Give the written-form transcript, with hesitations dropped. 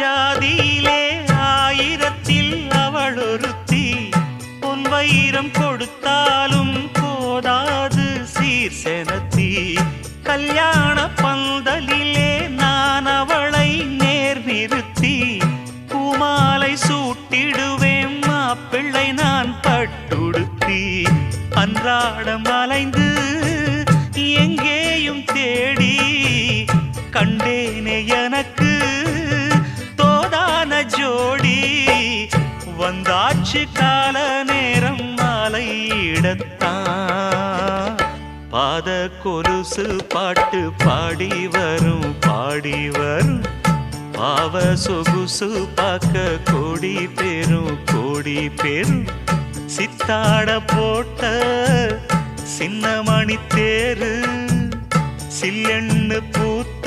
ஜாதியிலே ஆயிரத்தில் அவள் ஒருத்தி பொன் வைரம் கொடுத்தாலும் போதாது சீர் செனத்தி கல்யாண பந்தலிலே நான் அவளை நேர் நிறுத்தி பூமாலை சூட்டிடுவேன் மாப்பிள்ளை நான் பட்டுடுத்தி அன்றாடம் அலைந்து எங்கேயும் தேடி கண்டேனே எனக்கு தோதான ஜோடி வந்தாச்சு கால நேரம் மாலையிடத்தான் பாத கொலுசு பாட்டு பாடி வரும் பாவ சொகுசு பார்க்க கோடி பேரும் சித்தாட போட்ட சின்ன மணி தேரு சில்லெண்ணு பூத்த